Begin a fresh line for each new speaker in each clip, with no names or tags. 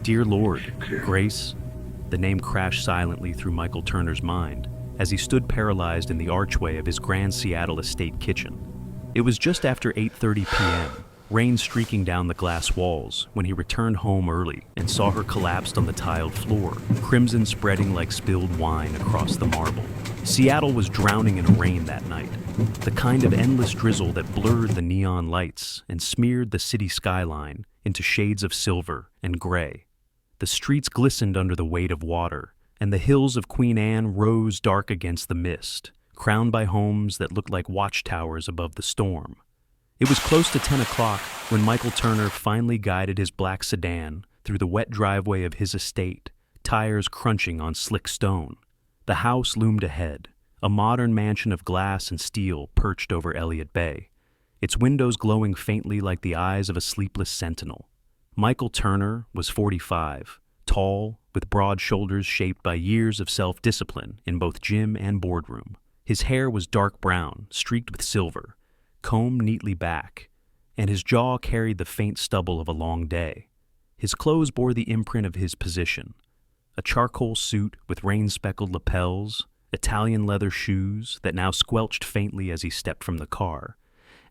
Dear Lord, Grace, the name crashed silently through Michael Turner's mind as he stood paralyzed in the archway of his Grand Seattle estate kitchen. It was just after 8:30 p.m., rain streaking down the glass walls, when he returned home early and saw her collapsed on the tiled floor, crimson spreading like spilled wine across the marble. Seattle was drowning in rain that night, the kind of endless drizzle that blurred the neon lights and smeared the city skyline into shades of silver and gray. The streets glistened under the weight of water, and the hills of Queen Anne rose dark against the mist, crowned by homes that looked like watchtowers above the storm. It was close to 10 o'clock when Michael Turner finally guided his black sedan through the wet driveway of his estate, tires crunching on slick stone. The house loomed ahead, a modern mansion of glass and steel perched over Elliott Bay, its windows glowing faintly like the eyes of a sleepless sentinel. Michael Turner was 45, tall, with broad shoulders shaped by years of self-discipline in both gym and boardroom. His hair was dark brown, streaked with silver, combed neatly back, and his jaw carried the faint stubble of a long day. His clothes bore the imprint of his position: a charcoal suit with rain-speckled lapels, Italian leather shoes that now squelched faintly as he stepped from the car,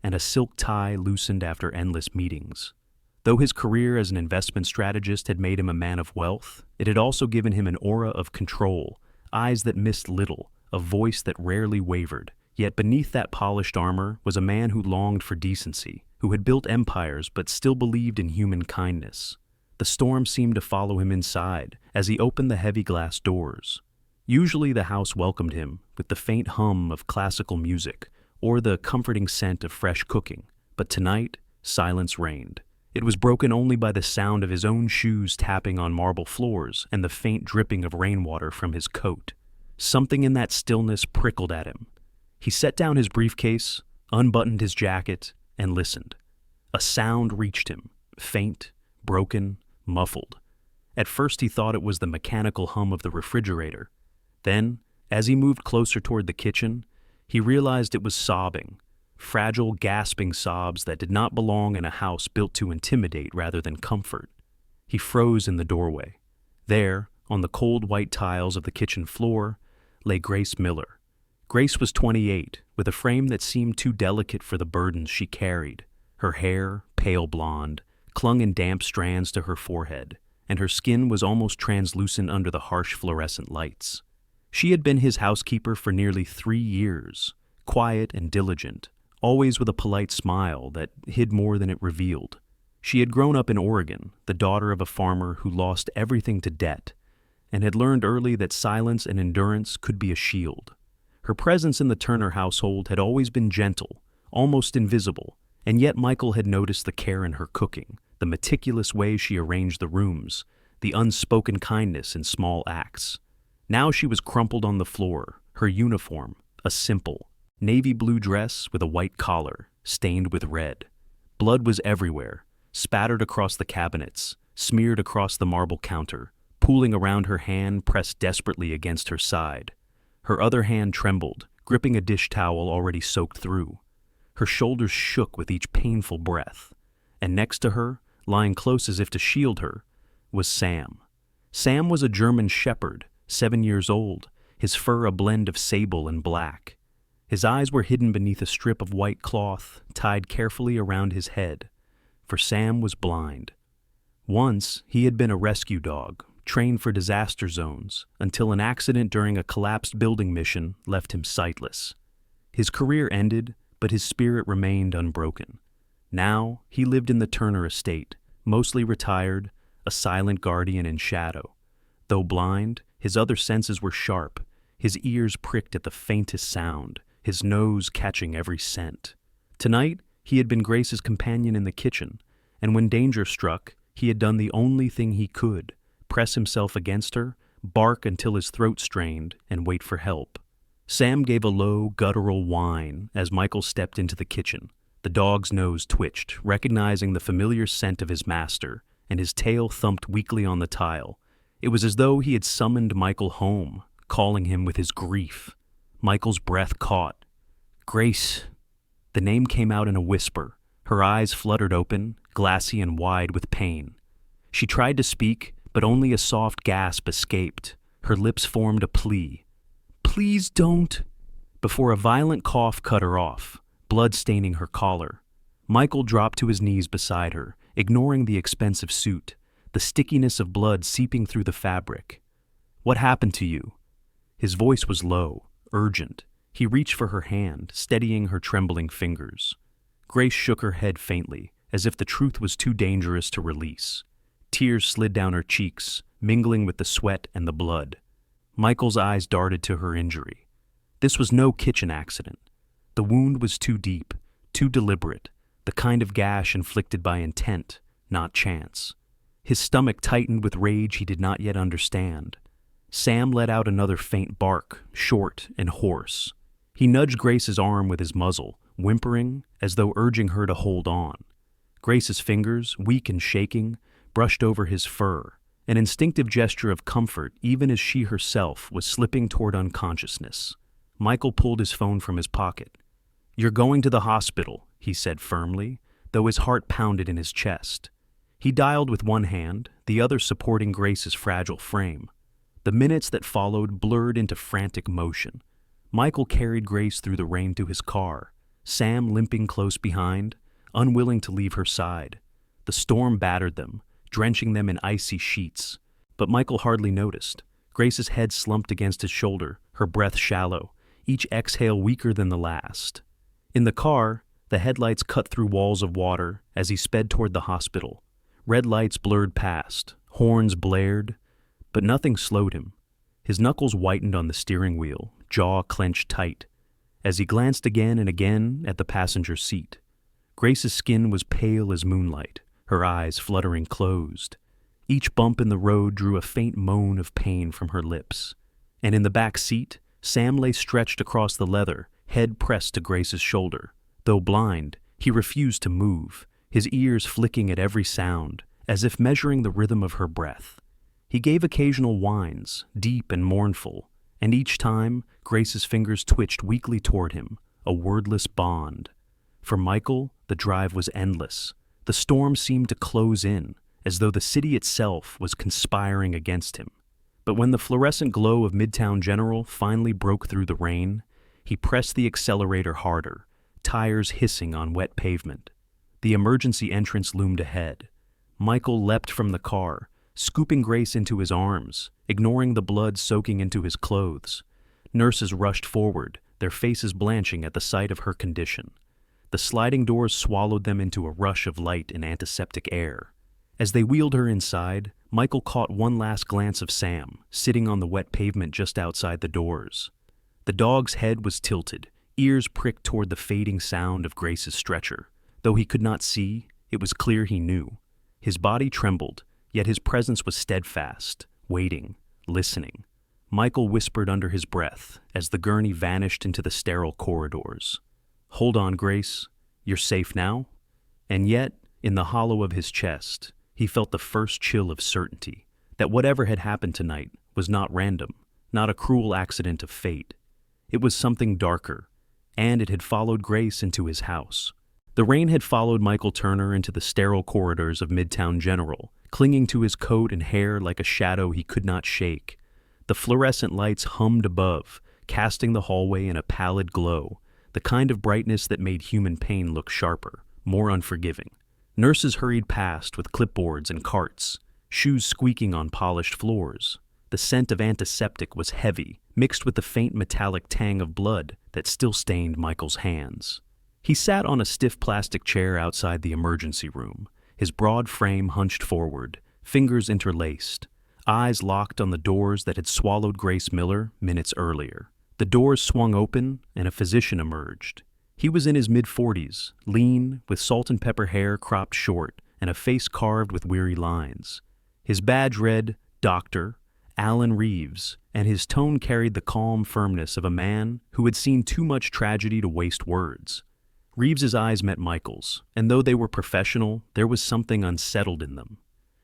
and a silk tie loosened after endless meetings. Though his career as an investment strategist had made him a man of wealth, it had also given him an aura of control, eyes that missed little, a voice that rarely wavered. Yet beneath that polished armor was a man who longed for decency, who had built empires but still believed in human kindness. The storm seemed to follow him inside as he opened the heavy glass doors. Usually the house welcomed him with the faint hum of classical music or the comforting scent of fresh cooking, but tonight silence reigned. It was broken only by the sound of his own shoes tapping on marble floors and the faint dripping of rainwater from his coat. Something in that stillness prickled at him. He set down his briefcase, unbuttoned his jacket, and listened. A sound reached him, faint, broken, muffled. At first he thought it was the mechanical hum of the refrigerator. Then, as he moved closer toward the kitchen, he realized it was sobbing, fragile, gasping sobs that did not belong in a house built to intimidate rather than comfort. He froze in the doorway. There, on the cold white tiles of the kitchen floor, lay Grace Miller. Grace was 28, with a frame that seemed too delicate for the burdens she carried. Her hair, pale blonde, clung in damp strands to her forehead, and her skin was almost translucent under the harsh fluorescent lights. She had been his housekeeper for nearly 3 years, quiet and diligent, always with a polite smile that hid more than it revealed. She had grown up in Oregon, the daughter of a farmer who lost everything to debt, and had learned early that silence and endurance could be a shield. Her presence in the Turner household had always been gentle, almost invisible, and yet Michael had noticed the care in her cooking, the meticulous way she arranged the rooms, the unspoken kindness in small acts. Now she was crumpled on the floor, her uniform, a simple, navy blue dress with a white collar, stained with red. Blood was everywhere, spattered across the cabinets, smeared across the marble counter, pooling around her hand pressed desperately against her side. Her other hand trembled, gripping a dish towel already soaked through. Her shoulders shook with each painful breath. And next to her, lying close as if to shield her, was Sam. Sam was a German shepherd, 7 years old, his fur a blend of sable and black. His eyes were hidden beneath a strip of white cloth tied carefully around his head, for Sam was blind. Once, he had been a rescue dog, trained for disaster zones, until an accident during a collapsed building mission left him sightless. His career ended, but his spirit remained unbroken. Now, he lived in the Turner estate, mostly retired, a silent guardian in shadow. Though blind, his other senses were sharp, his ears pricked at the faintest sound, his nose catching every scent. Tonight, he had been Grace's companion in the kitchen, and when danger struck, he had done the only thing he could: press himself against her, bark until his throat strained, and wait for help. Sam gave a low, guttural whine as Michael stepped into the kitchen. The dog's nose twitched, recognizing the familiar scent of his master, and his tail thumped weakly on the tile. It was as though he had summoned Michael home, calling him with his grief. Michael's breath caught. "Grace." The name came out in a whisper. Her eyes fluttered open, glassy and wide with pain. She tried to speak, but only a soft gasp escaped. Her lips formed a plea. "Please don't," before a violent cough cut her off, blood staining her collar. Michael dropped to his knees beside her, ignoring the expensive suit, the stickiness of blood seeping through the fabric. "What happened to you?" His voice was low, urgent. He reached for her hand, steadying her trembling fingers. Grace shook her head faintly, as if the truth was too dangerous to release. Tears slid down her cheeks, mingling with the sweat and the blood. Michael's eyes darted to her injury. This was no kitchen accident. The wound was too deep, too deliberate, the kind of gash inflicted by intent, not chance. His stomach tightened with rage he did not yet understand. Sam let out another faint bark, short and hoarse. He nudged Grace's arm with his muzzle, whimpering as though urging her to hold on. Grace's fingers, weak and shaking, brushed over his fur, an instinctive gesture of comfort even as she herself was slipping toward unconsciousness. Michael pulled his phone from his pocket. "You're going to the hospital," he said firmly, though his heart pounded in his chest. He dialed with one hand, the other supporting Grace's fragile frame. The minutes that followed blurred into frantic motion. Michael carried Grace through the rain to his car, Sam limping close behind, unwilling to leave her side. The storm battered them, drenching them in icy sheets. But Michael hardly noticed. Grace's head slumped against his shoulder, her breath shallow, each exhale weaker than the last. In the car, the headlights cut through walls of water as he sped toward the hospital. Red lights blurred past, horns blared, but nothing slowed him. His knuckles whitened on the steering wheel, jaw clenched tight, as he glanced again and again at the passenger seat. Grace's skin was pale as moonlight, her eyes fluttering closed. Each bump in the road drew a faint moan of pain from her lips. And in the back seat, Sam lay stretched across the leather, head pressed to Grace's shoulder. Though blind, he refused to move, his ears flicking at every sound, as if measuring the rhythm of her breath. He gave occasional whines, deep and mournful, and each time, Grace's fingers twitched weakly toward him, a wordless bond. For Michael, the drive was endless. The storm seemed to close in, as though the city itself was conspiring against him. But when the fluorescent glow of Midtown General finally broke through the rain, he pressed the accelerator harder, tires hissing on wet pavement. The emergency entrance loomed ahead. Michael leapt from the car, scooping Grace into his arms, ignoring the blood soaking into his clothes. Nurses rushed forward, their faces blanching at the sight of her condition. The sliding doors swallowed them into a rush of light and antiseptic air. As they wheeled her inside, Michael caught one last glance of Sam, sitting on the wet pavement just outside the doors. The dog's head was tilted, ears pricked toward the fading sound of Grace's stretcher. Though he could not see, it was clear he knew. His body trembled, yet his presence was steadfast, waiting, listening. Michael whispered under his breath as the gurney vanished into the sterile corridors. "Hold on, Grace. You're safe now?" And yet, in the hollow of his chest, he felt the first chill of certainty that whatever had happened tonight was not random, not a cruel accident of fate. It was something darker, and it had followed Grace into his house. The rain had followed Michael Turner into the sterile corridors of Midtown General, clinging to his coat and hair like a shadow he could not shake. The fluorescent lights hummed above, casting the hallway in a pallid glow, the kind of brightness that made human pain look sharper, more unforgiving. Nurses hurried past with clipboards and carts, shoes squeaking on polished floors. The scent of antiseptic was heavy, mixed with the faint metallic tang of blood that still stained Michael's hands. He sat on a stiff plastic chair outside the emergency room, his broad frame hunched forward, fingers interlaced, eyes locked on the doors that had swallowed Grace Miller minutes earlier. The doors swung open, and a physician emerged. He was in his mid-40s, lean, with salt and pepper hair cropped short, and a face carved with weary lines. His badge read, "Dr. Alan Reeves," and his tone carried the calm firmness of a man who had seen too much tragedy to waste words. Reeves's eyes met Michael's, and though they were professional, there was something unsettled in them.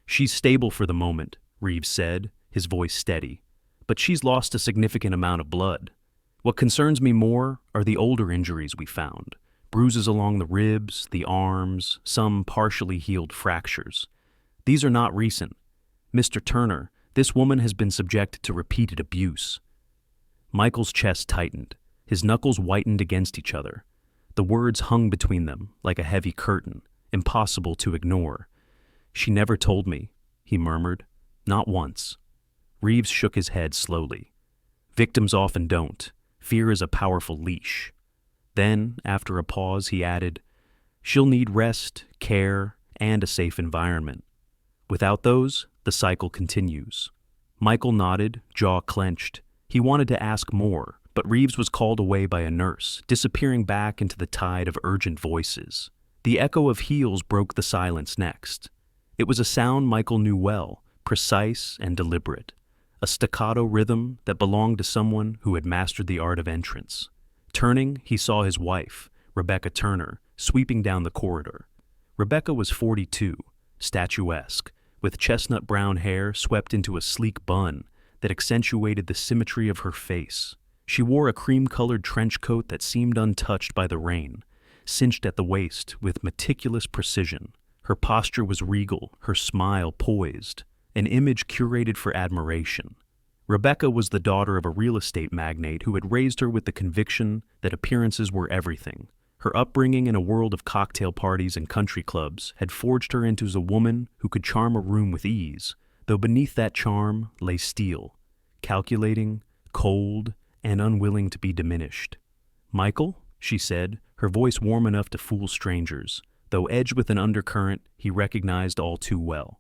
"She's stable for the moment," Reeves said, his voice steady, "but she's lost a significant amount of blood. What concerns me more are the older injuries we found, bruises along the ribs, the arms, some partially healed fractures. These are not recent. "Mr. Turner, this woman has been subjected to repeated abuse." Michael's chest tightened. His knuckles whitened against each other. The words hung between them like a heavy curtain, impossible to ignore. "She never told me," he murmured. "Not once." Reeves shook his head slowly. "Victims often don't. Fear is a powerful leash." Then, after a pause, he added, "She'll need rest, care, and a safe environment. Without those, the cycle continues." Michael nodded, jaw clenched. He wanted to ask more, but Reeves was called away by a nurse, disappearing back into the tide of urgent voices. The echo of heels broke the silence next. It was a sound Michael knew well, precise and deliberate. A staccato rhythm that belonged to someone who had mastered the art of entrance. Turning, he saw his wife, Rebecca Turner, sweeping down the corridor. Rebecca was 42, statuesque, with chestnut brown hair swept into a sleek bun that accentuated the symmetry of her face. She wore a cream-colored trench coat that seemed untouched by the rain, cinched at the waist with meticulous precision. Her posture was regal, her smile poised, an image curated for admiration. Rebecca was the daughter of a real estate magnate who had raised her with the conviction that appearances were everything. Her upbringing in a world of cocktail parties and country clubs had forged her into a woman who could charm a room with ease, though beneath that charm lay steel, calculating, cold, and unwilling to be diminished. "Michael," she said, her voice warm enough to fool strangers, though edged with an undercurrent he recognized all too well.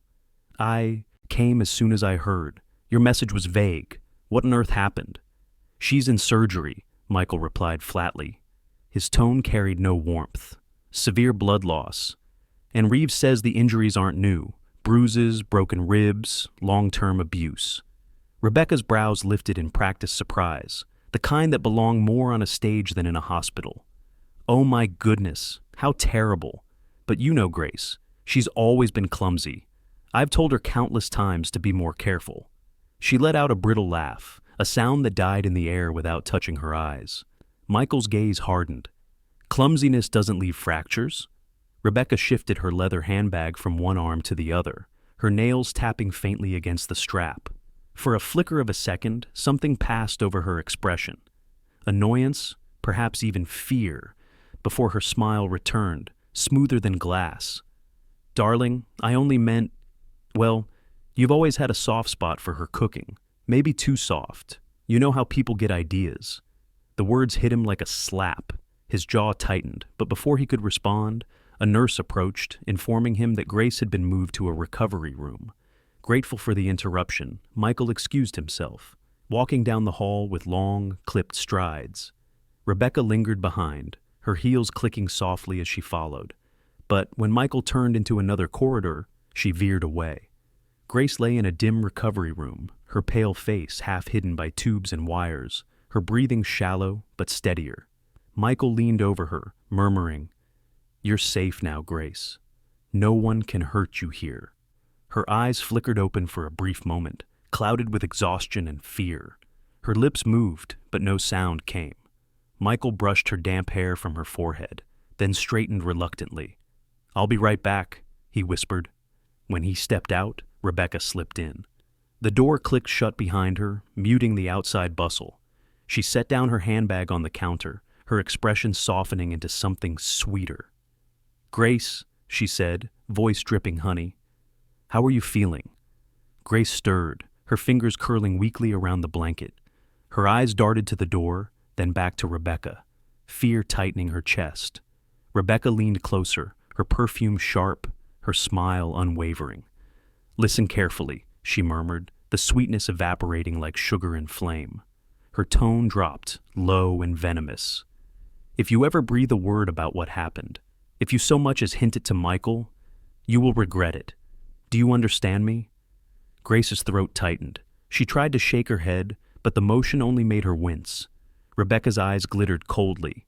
"I came as soon as I heard. Your message was vague. What on earth happened?" "She's in surgery," Michael replied flatly. His tone carried no warmth. "Severe blood loss. And Reeves says the injuries aren't new. Bruises, broken ribs, long-term abuse." Rebecca's brows lifted in practiced surprise, the kind that belonged more on a stage than in a hospital. "Oh my goodness, how terrible. But you know Grace. She's always been clumsy. I've told her countless times to be more careful." She let out a brittle laugh, a sound that died in the air without touching her eyes. Michael's gaze hardened. "Clumsiness doesn't leave fractures." Rebecca shifted her leather handbag from one arm to the other, her nails tapping faintly against the strap. For a flicker of a second, something passed over her expression. Annoyance, perhaps even fear, before her smile returned, smoother than glass. "Darling, I only meant, well, you've always had a soft spot for her cooking, maybe too soft. You know how people get ideas." The words hit him like a slap. His jaw tightened, but before he could respond, a nurse approached, informing him that Grace had been moved to a recovery room. Grateful for the interruption, Michael excused himself, walking down the hall with long, clipped strides. Rebecca lingered behind, her heels clicking softly as she followed. But when Michael turned into another corridor, she veered away. Grace lay in a dim recovery room, her pale face half hidden by tubes and wires, her breathing shallow but steadier. Michael leaned over her, murmuring, "You're safe now, Grace. No one can hurt you here." Her eyes flickered open for a brief moment, clouded with exhaustion and fear. Her lips moved, but no sound came. Michael brushed her damp hair from her forehead, then straightened reluctantly. "I'll be right back," he whispered. When he stepped out, Rebecca slipped in. The door clicked shut behind her, muting the outside bustle. She set down her handbag on the counter, her expression softening into something sweeter. "Grace," she said, voice dripping honey. "How are you feeling?" Grace stirred, her fingers curling weakly around the blanket. Her eyes darted to the door, then back to Rebecca, fear tightening her chest. Rebecca leaned closer, her perfume sharp, her smile unwavering. "Listen carefully," she murmured, the sweetness evaporating like sugar in flame. Her tone dropped, low and venomous. "If you ever breathe a word about what happened, if you so much as hint it to Michael, you will regret it. Do you understand me?" Grace's throat tightened. She tried to shake her head, but the motion only made her wince. Rebecca's eyes glittered coldly.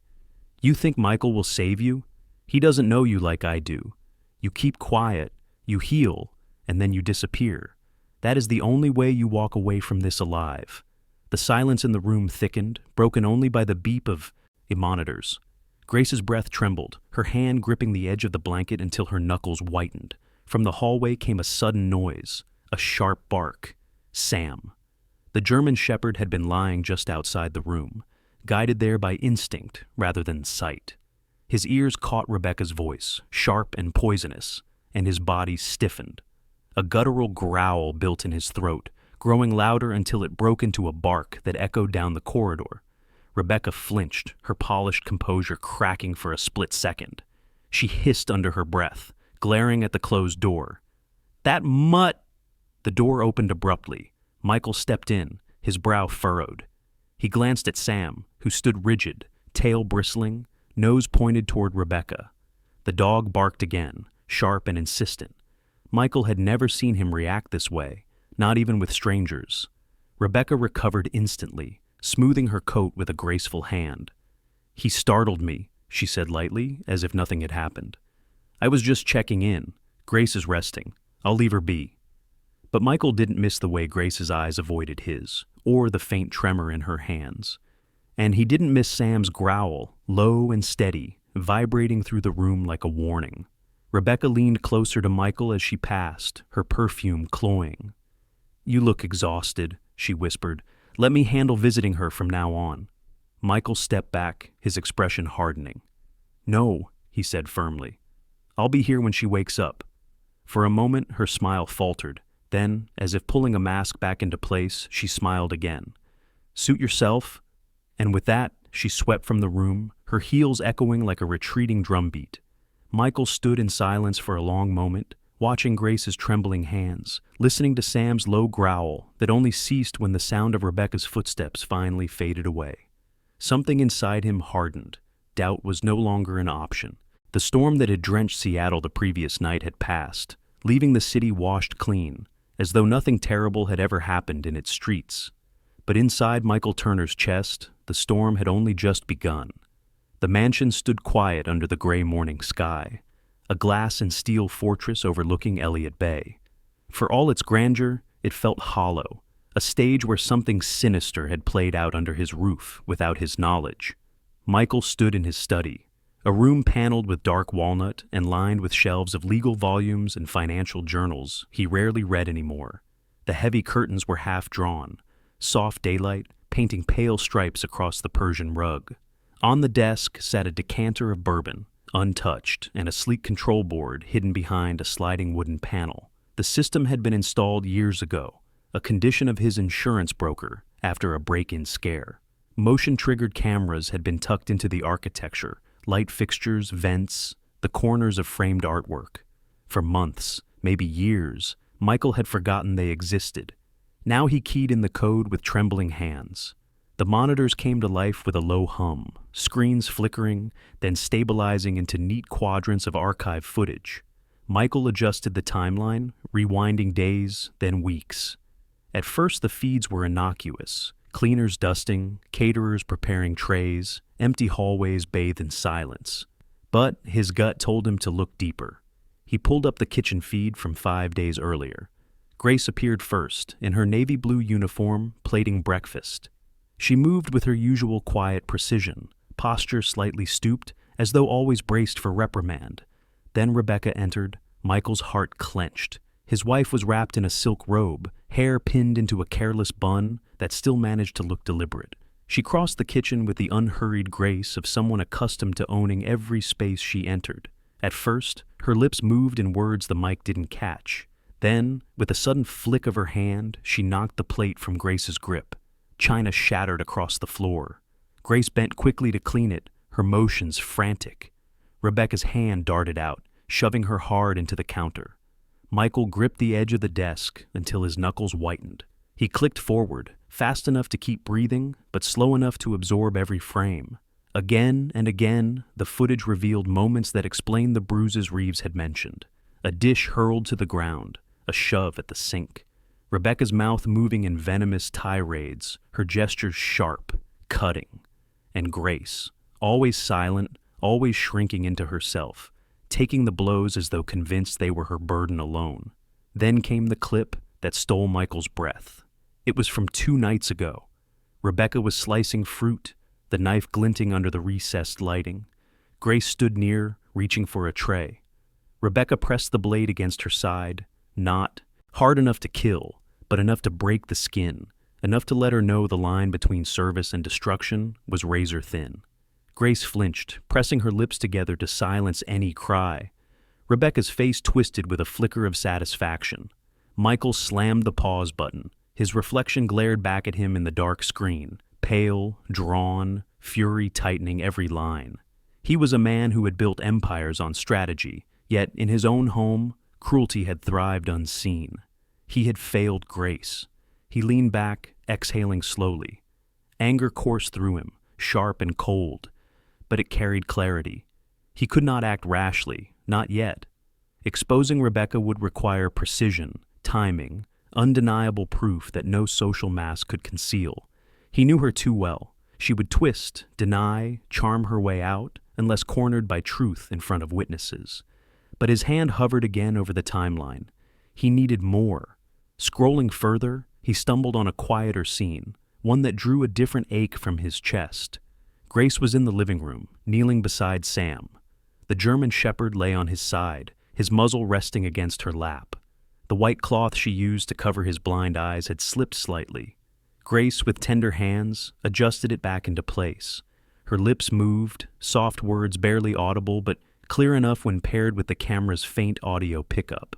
"You think Michael will save you? He doesn't know you like I do. You keep quiet, you heal, and then you disappear. That is the only way you walk away from this alive." The silence in the room thickened, broken only by the beep of monitors. Grace's breath trembled, her hand gripping the edge of the blanket until her knuckles whitened. From the hallway came a sudden noise, a sharp bark. Sam. The German shepherd had been lying just outside the room, guided there by instinct rather than sight. His ears caught Rebecca's voice, sharp and poisonous, and his body stiffened. A guttural growl built in his throat, growing louder until it broke into a bark that echoed down the corridor. Rebecca flinched, her polished composure cracking for a split second. She hissed under her breath, glaring at the closed door. "That mutt!" The door opened abruptly. Michael stepped in, his brow furrowed. He glanced at Sam, who stood rigid, tail bristling, nose pointed toward Rebecca. The dog barked again, sharp and insistent. Michael had never seen him react this way, not even with strangers. Rebecca recovered instantly, smoothing her coat with a graceful hand. "He startled me," she said lightly, as if nothing had happened. "I was just checking in. Grace is resting. I'll leave her be." But Michael didn't miss the way Grace's eyes avoided his, or the faint tremor in her hands. And he didn't miss Sam's growl, low and steady, vibrating through the room like a warning. Rebecca leaned closer to Michael as she passed, her perfume cloying. "You look exhausted," she whispered. "Let me handle visiting her from now on." Michael stepped back, his expression hardening. "No," he said firmly. "I'll be here when she wakes up." For a moment, her smile faltered. Then, as if pulling a mask back into place, she smiled again. "Suit yourself." And with that, she swept from the room, her heels echoing like a retreating drumbeat. Michael stood in silence for a long moment, watching Grace's trembling hands, listening to Sam's low growl that only ceased when the sound of Rebecca's footsteps finally faded away. Something inside him hardened. Doubt was no longer an option. The storm that had drenched Seattle the previous night had passed, leaving the city washed clean, as though nothing terrible had ever happened in its streets. But inside Michael Turner's chest, the storm had only just begun. The mansion stood quiet under the gray morning sky, a glass and steel fortress overlooking Elliott Bay. For all its grandeur, it felt hollow, a stage where something sinister had played out under his roof without his knowledge. Michael stood in his study, a room paneled with dark walnut and lined with shelves of legal volumes and financial journals he rarely read anymore. The heavy curtains were half drawn, soft daylight painting pale stripes across the Persian rug. On the desk sat a decanter of bourbon, untouched, and a sleek control board hidden behind a sliding wooden panel. The system had been installed years ago, a condition of his insurance broker after a break-in scare. Motion-triggered cameras had been tucked into the architecture, light fixtures, vents, the corners of framed artwork. For months, maybe years, Michael had forgotten they existed. Now he keyed in the code with trembling hands. The monitors came to life with a low hum, screens flickering, then stabilizing into neat quadrants of archive footage. Michael adjusted the timeline, rewinding days, then weeks. At first the feeds were innocuous, cleaners dusting, caterers preparing trays, empty hallways bathed in silence. But his gut told him to look deeper. He pulled up the kitchen feed from 5 days earlier. Grace appeared first, in her navy blue uniform, plating breakfast. She moved with her usual quiet precision, posture slightly stooped, as though always braced for reprimand. Then Rebecca entered. Michael's heart clenched. His wife was wrapped in a silk robe, hair pinned into a careless bun that still managed to look deliberate. She crossed the kitchen with the unhurried grace of someone accustomed to owning every space she entered. At first, her lips moved in words the mic didn't catch. Then, with a sudden flick of her hand, she knocked the plate from Grace's grip. China shattered across the floor. Grace bent quickly to clean it, her motions frantic. Rebecca's hand darted out, shoving her hard into the counter. Michael gripped the edge of the desk until his knuckles whitened. He clicked forward, fast enough to keep breathing, but slow enough to absorb every frame. Again and again, the footage revealed moments that explained the bruises Reeves had mentioned. A dish hurled to the ground, a shove at the sink. Rebecca's mouth moving in venomous tirades, her gestures sharp, cutting. And Grace, always silent, always shrinking into herself, taking the blows as though convinced they were her burden alone. Then came the clip that stole Michael's breath. It was from 2 nights ago. Rebecca was slicing fruit, the knife glinting under the recessed lighting. Grace stood near, reaching for a tray. Rebecca pressed the blade against her side, not, Hard enough to kill, but enough to break the skin, enough to let her know the line between service and destruction was razor thin. Grace flinched, pressing her lips together to silence any cry. Rebecca's face twisted with a flicker of satisfaction. Michael slammed the pause button. His reflection glared back at him in the dark screen, pale, drawn, fury tightening every line. He was a man who had built empires on strategy, yet in his own home, cruelty had thrived unseen. He had failed Grace. He leaned back, exhaling slowly. Anger coursed through him, sharp and cold, but it carried clarity. He could not act rashly, not yet. Exposing Rebecca would require precision, timing, undeniable proof that no social mask could conceal. He knew her too well. She would twist, deny, charm her way out, unless cornered by truth in front of witnesses. But his hand hovered again over the timeline. He needed more. Scrolling further, he stumbled on a quieter scene, one that drew a different ache from his chest. Grace was in the living room, kneeling beside Sam. The German shepherd lay on his side, his muzzle resting against her lap. The white cloth she used to cover his blind eyes had slipped slightly. Grace, with tender hands, adjusted it back into place. Her lips moved, soft words barely audible but clear enough when paired with the camera's faint audio pickup.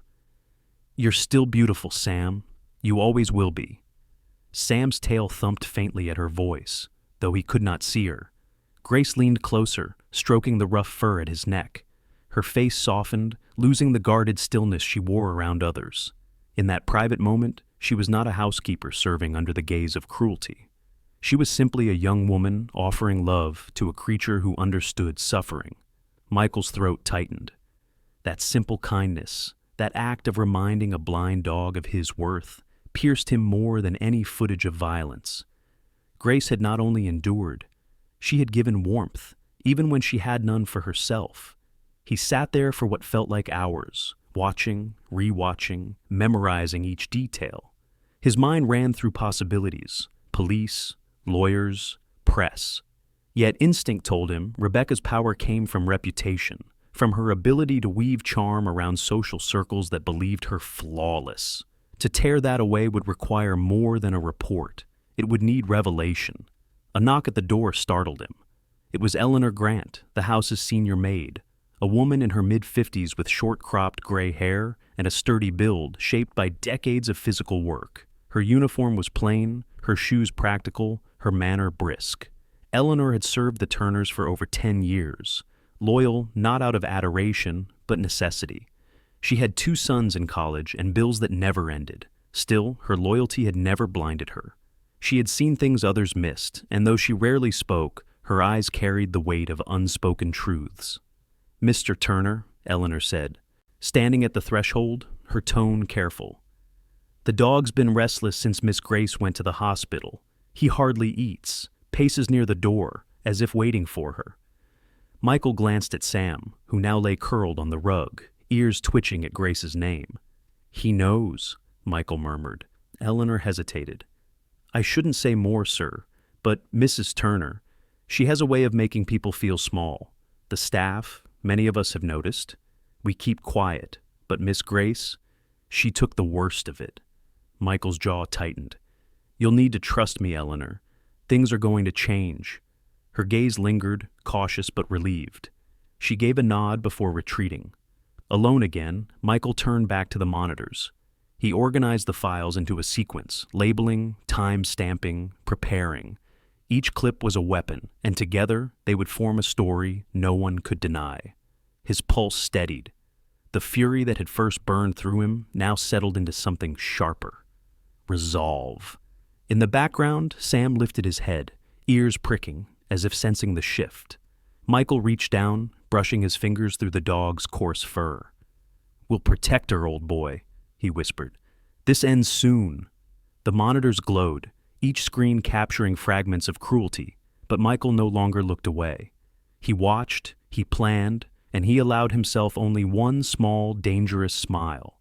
"You're still beautiful, Sam. You always will be." Sam's tail thumped faintly at her voice, though he could not see her. Grace leaned closer, stroking the rough fur at his neck. Her face softened, losing the guarded stillness she wore around others. In that private moment, she was not a housekeeper serving under the gaze of cruelty. She was simply a young woman offering love to a creature who understood suffering. Michael's throat tightened. That simple kindness, that act of reminding a blind dog of his worth, pierced him more than any footage of violence. Grace had not only endured, she had given warmth, even when she had none for herself. He sat there for what felt like hours, watching, rewatching, memorizing each detail. His mind ran through possibilities: police, lawyers, press. Yet instinct told him Rebecca's power came from reputation, from her ability to weave charm around social circles that believed her flawless. To tear that away would require more than a report. It would need revelation. A knock at the door startled him. It was Eleanor Grant, the house's senior maid, a woman in her mid-50s with short-cropped gray hair and a sturdy build shaped by decades of physical work. Her uniform was plain, her shoes practical, her manner brisk. Eleanor had served the Turners for over 10 years, loyal not out of adoration, but necessity. She had 2 sons in college and bills that never ended. Still, her loyalty had never blinded her. She had seen things others missed, and though she rarely spoke, her eyes carried the weight of unspoken truths. "Mr. Turner," Eleanor said, standing at the threshold, her tone careful. "The dog's been restless since Miss Grace went to the hospital. He hardly eats, paces near the door, as if waiting for her." Michael glanced at Sam, who now lay curled on the rug, ears twitching at Grace's name. "He knows," Michael murmured. Eleanor hesitated. "I shouldn't say more, sir, but Mrs. Turner, she has a way of making people feel small. The staff, many of us have noticed. We keep quiet, but Miss Grace, she took the worst of it." Michael's jaw tightened. "You'll need to trust me, Eleanor. Things are going to change." Her gaze lingered, cautious but relieved. She gave a nod before retreating. Alone again, Michael turned back to the monitors. He organized the files into a sequence, labeling, time-stamping, preparing. Each clip was a weapon, and together they would form a story no one could deny. His pulse steadied. The fury that had first burned through him now settled into something sharper. Resolve. In the background, Sam lifted his head, ears pricking, as if sensing the shift. Michael reached down, brushing his fingers through the dog's coarse fur. "We'll protect her, old boy," he whispered. "This ends soon." The monitors glowed, each screen capturing fragments of cruelty, but Michael no longer looked away. He watched, he planned, and he allowed himself only one small, dangerous smile.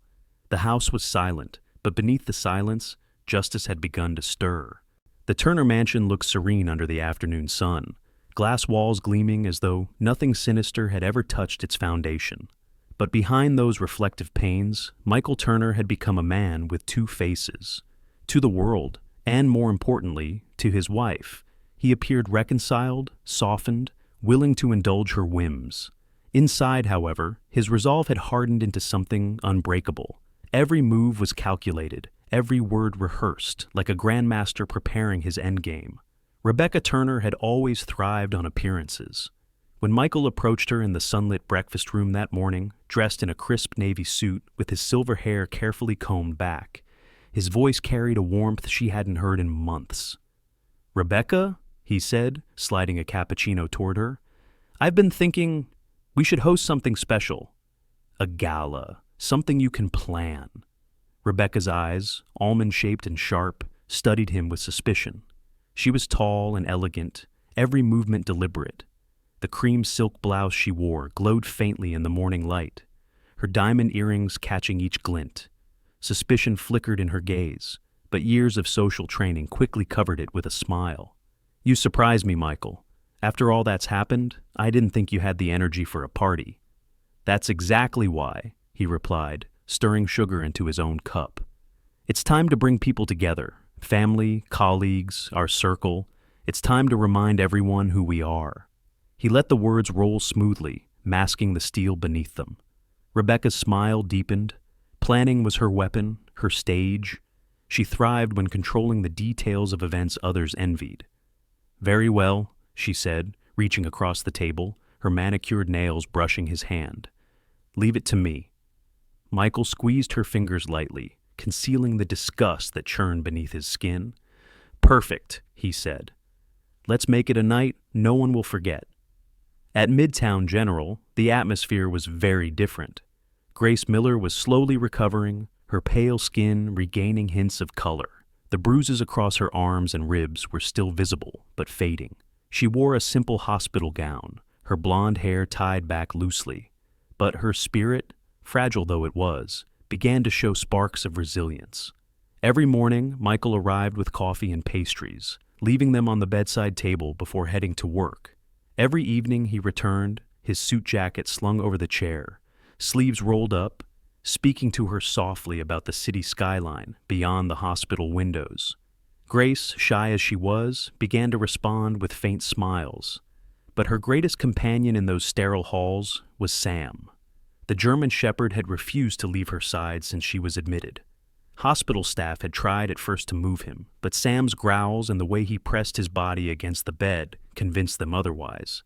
The house was silent, but beneath the silence, justice had begun to stir. The Turner mansion looked serene under the afternoon sun, glass walls gleaming as though nothing sinister had ever touched its foundation. But behind those reflective pains, Michael Turner had become a man with two faces. To the world, and more importantly, to his wife, he appeared reconciled, softened, willing to indulge her whims. Inside, however, his resolve had hardened into something unbreakable. Every move was calculated, every word rehearsed, like a grandmaster preparing his endgame. Rebecca Turner had always thrived on appearances. When Michael approached her in the sunlit breakfast room that morning, dressed in a crisp navy suit with his silver hair carefully combed back, his voice carried a warmth she hadn't heard in months. "Rebecca," he said, sliding a cappuccino toward her, "I've been thinking we should host something special. A gala, something you can plan." Rebecca's eyes, almond-shaped and sharp, studied him with suspicion. She was tall and elegant, every movement deliberate. The cream silk blouse she wore glowed faintly in the morning light, her diamond earrings catching each glint. Suspicion flickered in her gaze, but years of social training quickly covered it with a smile. "You surprise me, Michael. After all that's happened, I didn't think you had the energy for a party." "That's exactly why," he replied, stirring sugar into his own cup. "It's time to bring people together, family, colleagues, our circle. It's time to remind everyone who we are." He let the words roll smoothly, masking the steel beneath them. Rebecca's smile deepened. Planning was her weapon, her stage. She thrived when controlling the details of events others envied. "Very well," she said, reaching across the table, her manicured nails brushing his hand. "Leave it to me." Michael squeezed her fingers lightly, concealing the disgust that churned beneath his skin. "Perfect," he said. "Let's make it a night no one will forget." At Midtown General, the atmosphere was very different. Grace Miller was slowly recovering, her pale skin regaining hints of color. The bruises across her arms and ribs were still visible, but fading. She wore a simple hospital gown, her blonde hair tied back loosely. But her spirit, fragile though it was, began to show sparks of resilience. Every morning, Michael arrived with coffee and pastries, leaving them on the bedside table before heading to work. Every evening he returned, his suit jacket slung over the chair, sleeves rolled up, speaking to her softly about the city skyline beyond the hospital windows. Grace, shy as she was, began to respond with faint smiles. But her greatest companion in those sterile halls was Sam. The German shepherd had refused to leave her side since she was admitted. Hospital staff had tried at first to move him, but Sam's growls and the way he pressed his body against the bed convinced them otherwise.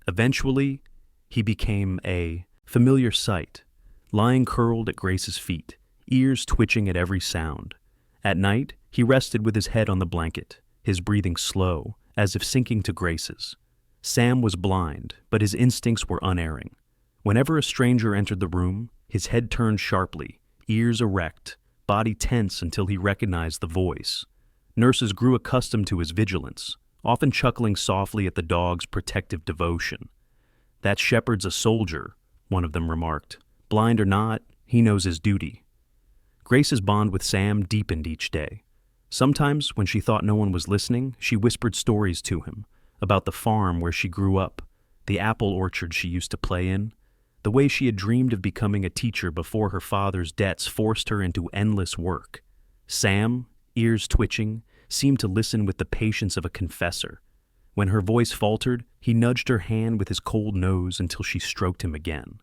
Eventually, he became a familiar sight, lying curled at Grace's feet, ears twitching at every sound. At night, he rested with his head on the blanket, his breathing slow, as if sinking to Grace's. Sam was blind, but his instincts were unerring. Whenever a stranger entered the room, his head turned sharply, ears erect, body tense until he recognized the voice. Nurses grew accustomed to his vigilance, often chuckling softly at the dog's protective devotion. "That shepherd's a soldier," one of them remarked. "Blind or not, he knows his duty." Grace's bond with Sam deepened each day. Sometimes, when she thought no one was listening, she whispered stories to him, about the farm where she grew up, the apple orchard she used to play in, the way she had dreamed of becoming a teacher before her father's debts forced her into endless work. Sam, ears twitching, seemed to listen with the patience of a confessor. When her voice faltered, he nudged her hand with his cold nose until she stroked him again.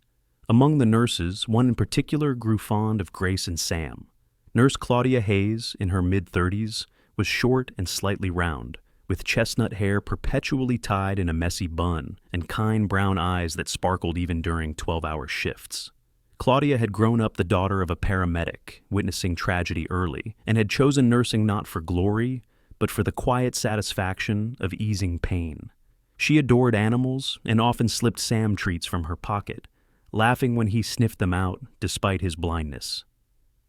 Among the nurses, one in particular grew fond of Grace and Sam. Nurse Claudia Hayes, in her mid-30s, was short and slightly round, with chestnut hair perpetually tied in a messy bun and kind brown eyes that sparkled even during 12-hour shifts. Claudia had grown up the daughter of a paramedic, witnessing tragedy early, and had chosen nursing not for glory, but for the quiet satisfaction of easing pain. She adored animals and often slipped Sam treats from her pocket, laughing when he sniffed them out despite his blindness.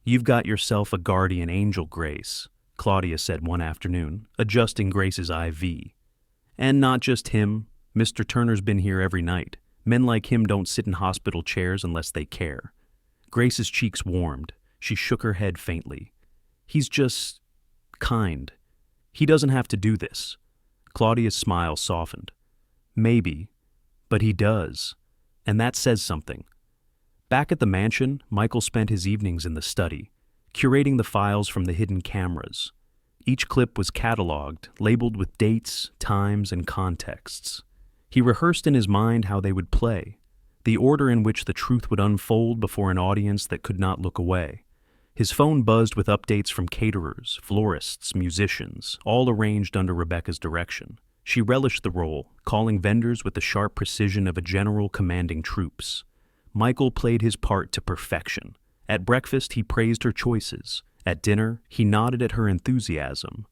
"You've got yourself a guardian angel, Grace," Claudia said one afternoon, adjusting Grace's IV. "And not just him. Mr. Turner's been here every night. Men like him don't sit in hospital chairs unless they care." Grace's cheeks warmed. She shook her head faintly. "He's just kind. He doesn't have to do this." Claudia's smile softened. "Maybe, but he does. And that says something." Back at the mansion, Michael spent his evenings in the study, curating the files from the hidden cameras. Each clip was cataloged, labeled with dates, times, and contexts. He rehearsed in his mind how they would play, the order in which the truth would unfold before an audience that could not look away. His phone buzzed with updates from caterers, florists, musicians, all arranged under Rebecca's direction. She relished the role, calling vendors with the sharp precision of a general commanding troops. Michael played his part to perfection. At breakfast, he praised her choices. At dinner, he nodded at her enthusiasm.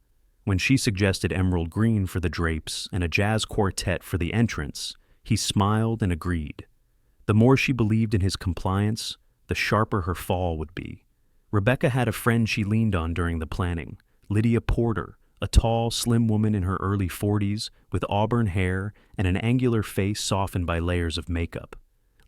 When she suggested emerald green for the drapes and a jazz quartet for the entrance, he smiled and agreed. The more she believed in his compliance, the sharper her fall would be. Rebecca had a friend she leaned on during the planning, Lydia Porter, a tall, slim woman in her early 40s with auburn hair and an angular face softened by layers of makeup.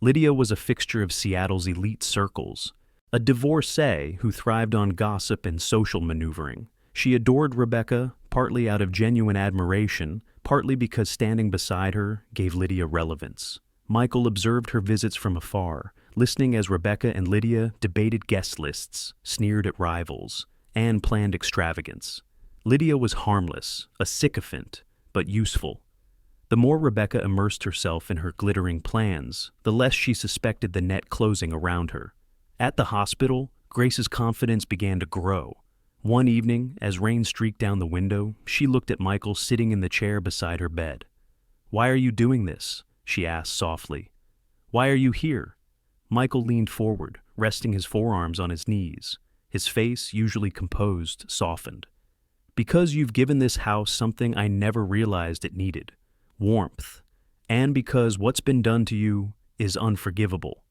Lydia was a fixture of Seattle's elite circles, a divorcee who thrived on gossip and social maneuvering. She adored Rebecca, partly out of genuine admiration, partly because standing beside her gave Lydia relevance. Michael observed her visits from afar, listening as Rebecca and Lydia debated guest lists, sneered at rivals, and planned extravagance. Lydia was harmless, a sycophant, but useful. The more Rebecca immersed herself in her glittering plans, the less she suspected the net closing around her. At the hospital, Grace's confidence began to grow. One evening, as rain streaked down the window, she looked at Michael sitting in the chair beside her bed. "Why are you doing this?" she asked softly. "Why are you here?" Michael leaned forward, resting his forearms on his knees. His face, usually composed, softened. "Because you've given this house something I never realized it needed. Warmth. And because what's been done to you is unforgivable.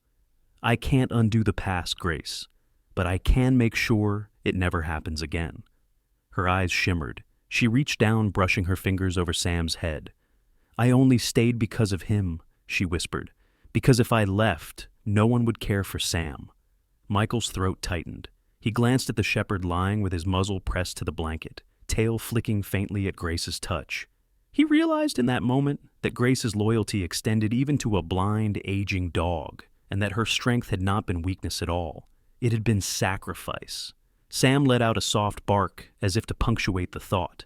I can't undo the past, Grace, but I can make sure it never happens again." Her eyes shimmered. She reached down, brushing her fingers over Sam's head. "I only stayed because of him," she whispered, "because if I left, no one would care for Sam." Michael's throat tightened. He glanced at the shepherd lying with his muzzle pressed to the blanket, tail flicking faintly at Grace's touch. He realized in that moment that Grace's loyalty extended even to a blind, aging dog, and that her strength had not been weakness at all. It had been sacrifice. Sam let out a soft bark, as if to punctuate the thought.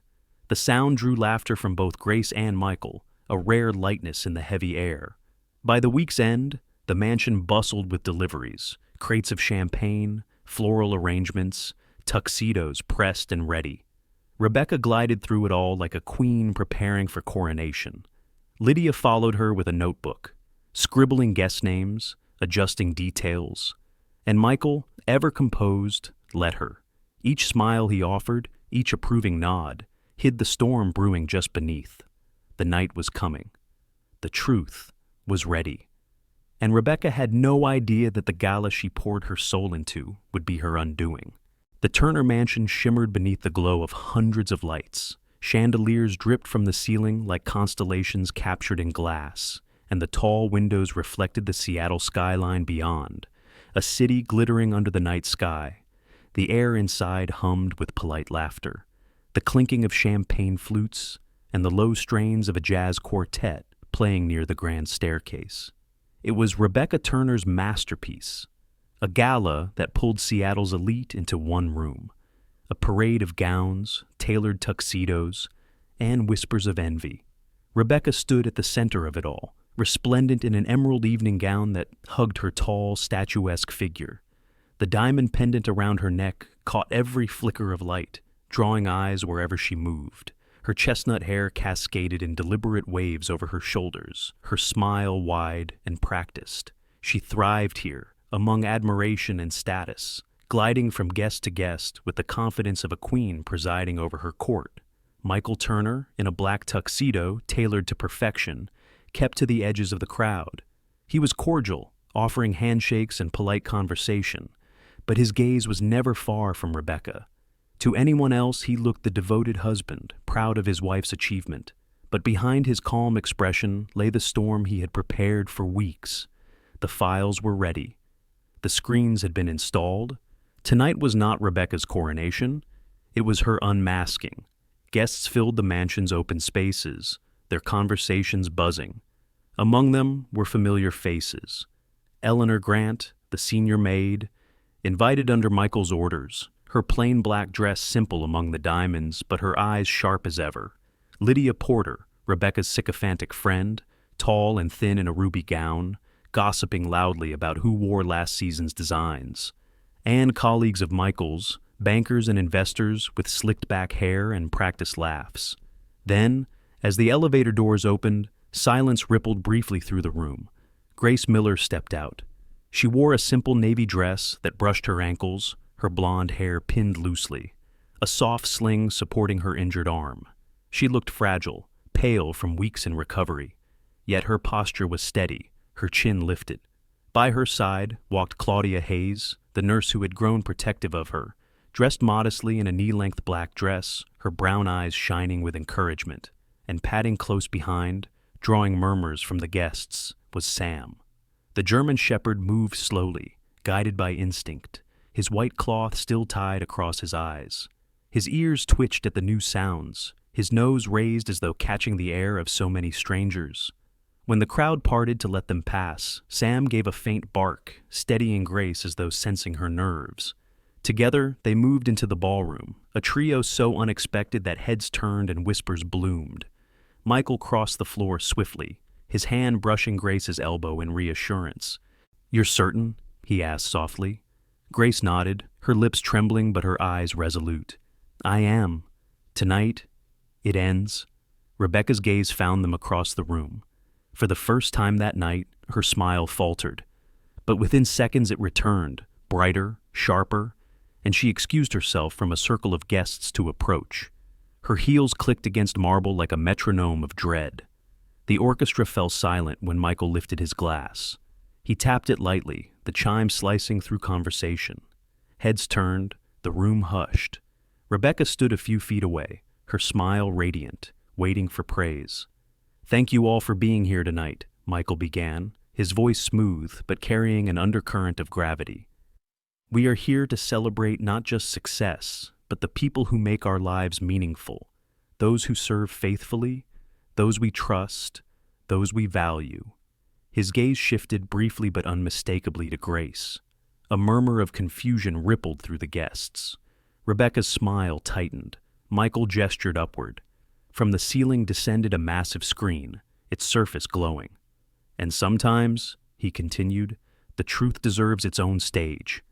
The sound drew laughter from both Grace and Michael, a rare lightness in the heavy air. By the week's end, the mansion bustled with deliveries, crates of champagne, floral arrangements, tuxedos pressed and ready. Rebecca glided through it all like a queen preparing for coronation. Lydia followed her with a notebook, scribbling guest names, adjusting details. And Michael, ever composed, let her. Each smile he offered, each approving nod, hid the storm brewing just beneath. The night was coming. The truth was ready. And Rebecca had no idea that the gala she poured her soul into would be her undoing. The Turner mansion shimmered beneath the glow of hundreds of lights. Chandeliers dripped from the ceiling like constellations captured in glass, and the tall windows reflected the Seattle skyline beyond, a city glittering under the night sky. The air inside hummed with polite laughter, the clinking of champagne flutes, and the low strains of a jazz quartet playing near the grand staircase. It was Rebecca Turner's masterpiece, a gala that pulled Seattle's elite into one room, a parade of gowns, tailored tuxedos, and whispers of envy. Rebecca stood at the center of it all, resplendent in an emerald evening gown that hugged her tall, statuesque figure. The diamond pendant around her neck caught every flicker of light, drawing eyes wherever she moved. Her chestnut hair cascaded in deliberate waves over her shoulders, her smile wide and practiced. She thrived here, among admiration and status, gliding from guest to guest with the confidence of a queen presiding over her court. Michael Turner, in a black tuxedo tailored to perfection, kept to the edges of the crowd. He was cordial, offering handshakes and polite conversation, but his gaze was never far from Rebecca. To anyone else, he looked the devoted husband, proud of his wife's achievement. But behind his calm expression lay the storm he had prepared for weeks. The files were ready. The screens had been installed. Tonight was not Rebecca's coronation. It was her unmasking. Guests filled the mansion's open spaces, their conversations buzzing. Among them were familiar faces. Eleanor Grant, the senior maid, invited under Michael's orders, her plain black dress simple among the diamonds, but her eyes sharp as ever. Lydia Porter, Rebecca's sycophantic friend, tall and thin in a ruby gown, gossiping loudly about who wore last season's designs. And colleagues of Michael's, bankers and investors with slicked-back hair and practiced laughs. Then, as the elevator doors opened, silence rippled briefly through the room. Grace Miller stepped out. She wore a simple navy dress that brushed her ankles, her blonde hair pinned loosely, a soft sling supporting her injured arm. She looked fragile, pale from weeks in recovery, yet her posture was steady, her chin lifted. By her side walked Claudia Hayes, the nurse who had grown protective of her, dressed modestly in a knee-length black dress, her brown eyes shining with encouragement. And padding close behind, drawing murmurs from the guests, was Sam. The German shepherd moved slowly, guided by instinct, his white cloth still tied across his eyes. His ears twitched at the new sounds, his nose raised as though catching the air of so many strangers. When the crowd parted to let them pass, Sam gave a faint bark, steadying Grace as though sensing her nerves. Together, they moved into the ballroom, a trio so unexpected that heads turned and whispers bloomed. Michael crossed the floor swiftly, his hand brushing Grace's elbow in reassurance. "You're certain?" he asked softly. Grace nodded, her lips trembling but her eyes resolute. "I am. Tonight, it ends." Rebecca's gaze found them across the room. For the first time that night, her smile faltered. But within seconds it returned, brighter, sharper, and she excused herself from a circle of guests to approach. Her heels clicked against marble like a metronome of dread. The orchestra fell silent when Michael lifted his glass. He tapped it lightly, the chime slicing through conversation. Heads turned, the room hushed. Rebecca stood a few feet away, her smile radiant, waiting for praise. "Thank you all for being here tonight," Michael began, his voice smooth but carrying an undercurrent of gravity. "We are here to celebrate not just success, but the people who make our lives meaningful, those who serve faithfully, those we trust, those we value." His gaze shifted briefly but unmistakably to Grace. A murmur of confusion rippled through the guests. Rebecca's smile tightened. Michael gestured upward. From the ceiling descended a massive screen, its surface glowing. "And sometimes," he continued, "the truth deserves its own stage."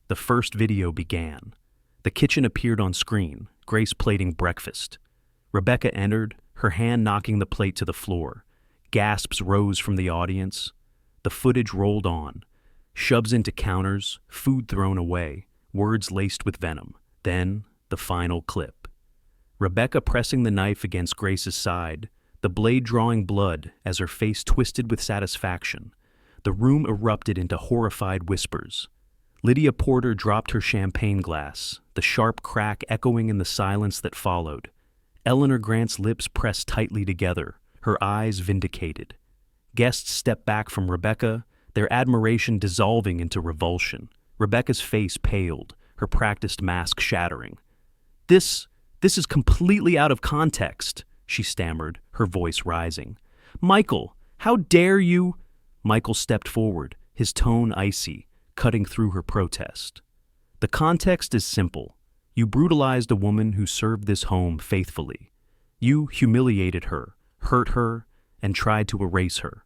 The first video began. The kitchen appeared on screen, Grace plating breakfast. Rebecca entered, her hand knocking the plate to the floor. Gasps rose from the audience. The footage rolled on. Shoves into counters, food thrown away, words laced with venom. Then, the final clip. Rebecca pressing the knife against Grace's side, the blade drawing blood as her face twisted with satisfaction. The room erupted into horrified whispers. Lydia Porter dropped her champagne glass, the sharp crack echoing in the silence that followed. Eleanor Grant's lips pressed tightly together, her eyes vindicated. Guests stepped back from Rebecca, their admiration dissolving into revulsion. Rebecca's face paled, her practiced mask shattering. This is completely out of context," she stammered, her voice rising. "Michael, how dare you—" Michael stepped forward, his tone icy, cutting through her protest. "The context is simple. You brutalized a woman who served this home faithfully. You humiliated her, hurt her, and tried to erase her.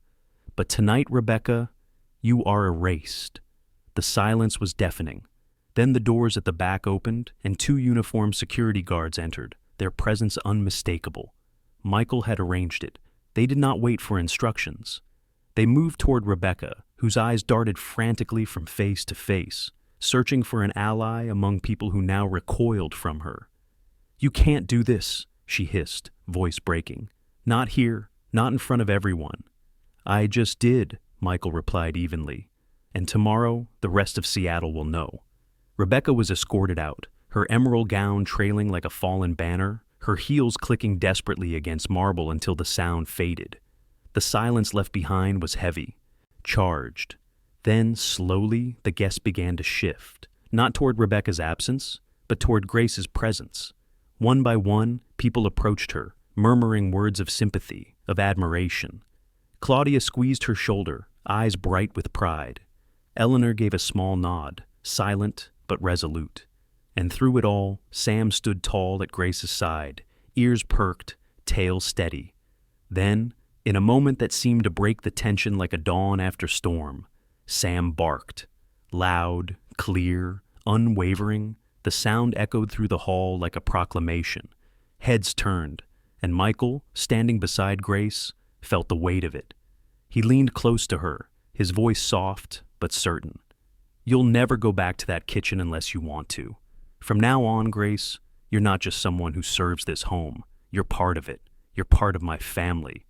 But tonight, Rebecca, you are erased." The silence was deafening. Then the doors at the back opened, and 2 uniformed security guards entered, their presence unmistakable. Michael had arranged it. They did not wait for instructions. They moved toward Rebecca, whose eyes darted frantically from face to face, searching for an ally among people who now recoiled from her. "You can't do this," she hissed, voice breaking. "Not here, not in front of everyone." "I just did," Michael replied evenly. "And tomorrow, the rest of Seattle will know." Rebecca was escorted out, her emerald gown trailing like a fallen banner, her heels clicking desperately against marble until the sound faded. The silence left behind was heavy, charged. Then, slowly, the guests began to shift, not toward Rebecca's absence, but toward Grace's presence. One by one, people approached her, murmuring words of sympathy, of admiration. Claudia squeezed her shoulder, eyes bright with pride. Eleanor gave a small nod, silent but resolute. And through it all, Sam stood tall at Grace's side, ears perked, tail steady. Then, in a moment that seemed to break the tension like a dawn after storm, Sam barked. Loud, clear, unwavering, the sound echoed through the hall like a proclamation. Heads turned, and Michael, standing beside Grace, felt the weight of it. He leaned close to her, his voice soft but certain. "You'll never go back to that kitchen unless you want to. From now on, Grace, you're not just someone who serves this home. You're part of it. You're part of my family."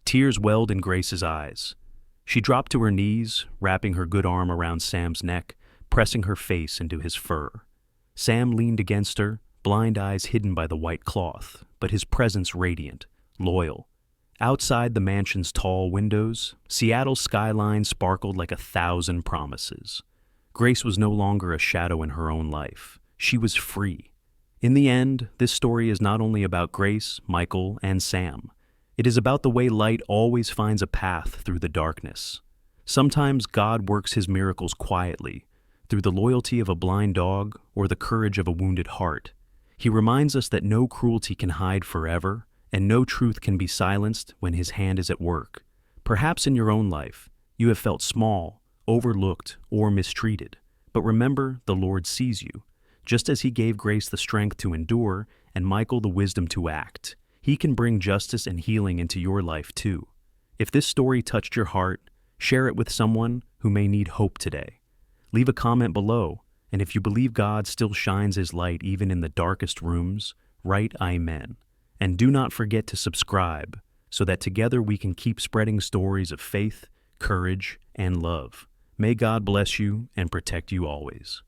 Tears welled in Grace's eyes. She dropped to her knees, wrapping her good arm around Sam's neck, pressing her face into his fur. Sam leaned against her, blind eyes hidden by the white cloth, but his presence radiant, loyal. Outside the mansion's tall windows, Seattle's skyline sparkled like 1,000 promises. Grace was no longer a shadow in her own life. She was free. In the end, this story is not only about Grace, Michael, and Sam. It is about the way light always finds a path through the darkness. Sometimes God works his miracles quietly, through the loyalty of a blind dog or the courage of a wounded heart. He reminds us that no cruelty can hide forever, and no truth can be silenced when his hand is at work. Perhaps in your own life, you have felt small, overlooked, or mistreated. But remember, the Lord sees you. Just as he gave Grace the strength to endure and Michael the wisdom to act, he can bring justice and healing into your life too. If this story touched your heart, share it with someone who may need hope today. Leave a comment below, and if you believe God still shines his light even in the darkest rooms, write Amen. And do not forget to subscribe so that together we can keep spreading stories of faith, courage, and love. May God bless you and protect you always.